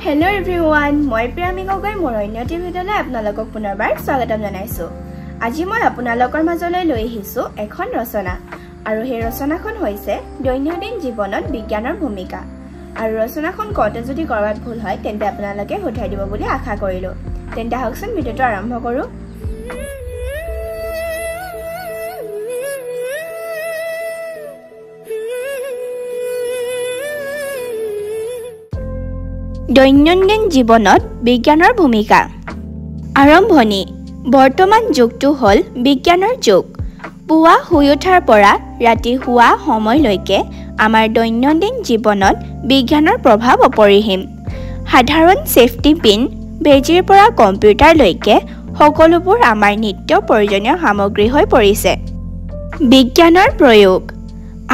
Hello everyone, মই প্ৰিয়ামী গগৈ মোৰ অন্য টিভিলৈ আপোনালোকক পুনৰবাৰ স্বাগতম জনাইছো। আজি মই আপোনালোকৰ মাজলৈ লৈ আহিছো এখন ৰচনা আৰু সেই ৰচনাখন হৈছে দৈনন্দিন জীৱনত বিজ্ঞানৰ ভূমিকা। আৰু ৰচনাখন কওঁতে যদি কৰবাত ভুল হয় তেন্তে আপোনালোকে শুধাই দিব বুলি আশা কৰিলো। তেন্তে আহকচোন ভিডিঅ'টো আৰম্ভ কৰো। দৈনন্দিন জীৱনত বিজ্ঞানৰ ভূমিকা। আৰম্ভণি। বৰ্তমান যুগটো হ'ল বিজ্ঞানৰ যুগ। পুৱা শুই উঠাৰ পৰা ৰাতি শুৱা সময়লৈকে আমাৰ দৈনন্দিন জীৱনত বিজ্ঞানৰ প্ৰভাৱ অপৰিসীম। সাধাৰণ ছেফটি পিন, বেজীৰ পৰা কম্পিউটাৰলৈকে সকলোবোৰ আমাৰ নিত্য প্ৰয়োজনীয় সামগ্ৰী হৈ পৰিছে। বিজ্ঞানৰ প্ৰয়োগ।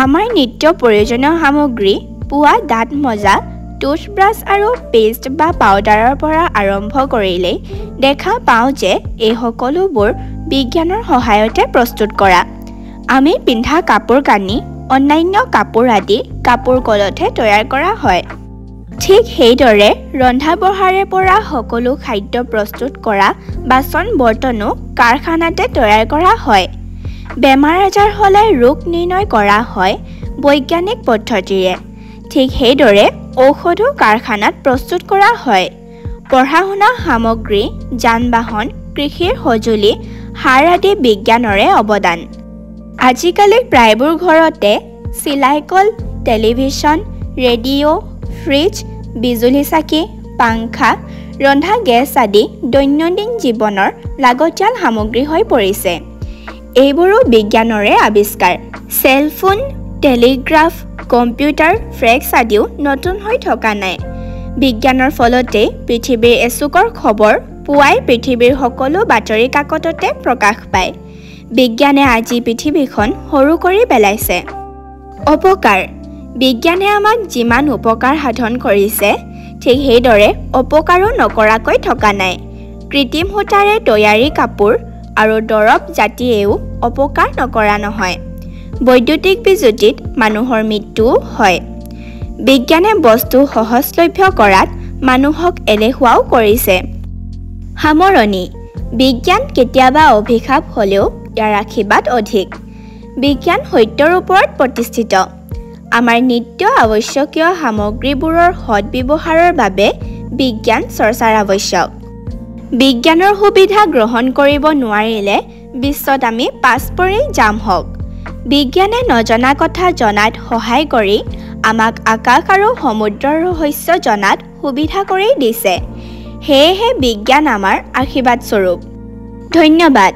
আমাৰ নিত্য প্ৰয়োজনীয় সামগ্ৰী পুৱা দাঁত মজা, টুথব্ৰাছ আৰু পেষ্ট বা পাউডাৰৰ পৰা আৰম্ভ কৰিলে দেখা পাওঁ যে এই সকলোবোৰ বিজ্ঞানৰ সহায়তে প্ৰস্তুত কৰা। আমি পিন্ধা কাপোৰ কানি, অন্যান্য কাপোৰ আদি কাপোৰ কলতহে তৈয়াৰ কৰা হয়। ঠিক সেইদৰে ৰন্ধা বঢ়াৰে পৰা সকলো খাদ্য প্ৰস্তুত কৰা বাচন বৰ্তনো কাৰখানাতে তৈয়াৰ কৰা হয়। বেমাৰ আজাৰ হ'লে ৰোগ নিৰ্ণয় কৰা হয় বৈজ্ঞানিক পদ্ধতিৰে। ঠিক সেইদৰে ঔষধো কাৰখানাত প্ৰস্তুত কৰা হয়। পঢ়া শুনা সামগ্ৰী, যান বাহন, কৃষিৰ সঁজুলি, সাৰ আদি বিজ্ঞানৰে অৱদান। আজিকালি প্ৰায়বোৰ ঘৰতে চিলাই কল, টেলিভিছন, ৰেডিঅ', ফ্ৰিজ, বিজুলী চাকি, পাংখা, ৰন্ধা গেছ আদি দৈনন্দিন জীৱনৰ লাগতিয়াল সামগ্ৰী হৈ পৰিছে। এইবোৰো বিজ্ঞানৰে আৱিষ্কাৰ। চেলফোন, টেলিগ্ৰাফ, কম্পিউটাৰ, ফেক্স আদিও নতুন হৈ থকা নাই। বিজ্ঞানৰ ফলতে পৃথিৱীৰ এচুকৰ খবৰ পুৱাই পৃথিৱীৰ সকলো বাতৰি কাকততে প্ৰকাশ পায়। বিজ্ঞানে আজি পৃথিৱীখন সৰু কৰি পেলাইছে। অপকাৰ। বিজ্ঞানে আমাক যিমান উপকাৰ সাধন কৰিছে ঠিক সেইদৰে অপকাৰো নকৰাকৈ থকা নাই। কৃত্ৰিম সূতাৰে তৈয়াৰী কাপোৰ আৰু দৰৱ জাতিয়েও অপকাৰ নকৰা নহয়। বৈদ্যুতিক বিজুতিত মানুহৰ মৃত্যুও হয়। বিজ্ঞানে বস্তু সহজলভ্য কৰাত মানুহক এলেহুৱাও কৰিছে। সামৰণি। বিজ্ঞান কেতিয়াবা অভিশাপ হ'লেও ইয়াৰ আশীৰ্বাদ অধিক। বিজ্ঞান সত্যৰ ওপৰত প্ৰতিষ্ঠিত। আমাৰ নিত্য আৱশ্যকীয় সামগ্ৰীবোৰৰ সৎব্যৱহাৰৰ বাবে বিজ্ঞান চৰ্চাৰ আৱশ্যক। বিজ্ঞানৰ সুবিধা গ্ৰহণ কৰিব নোৱাৰিলে বিশ্বত আমি পাছ পৰি যাম হওক। বিজ্ঞানে নজনা কথা জনাত সহায় কৰি আমাক আকাশ আৰু সমুদ্ৰৰ ৰহস্য জনাত সুবিধা কৰি দিছে। সেয়েহে বিজ্ঞান আমাৰ আশীৰ্বাদ স্বৰূপ। ধন্যবাদ।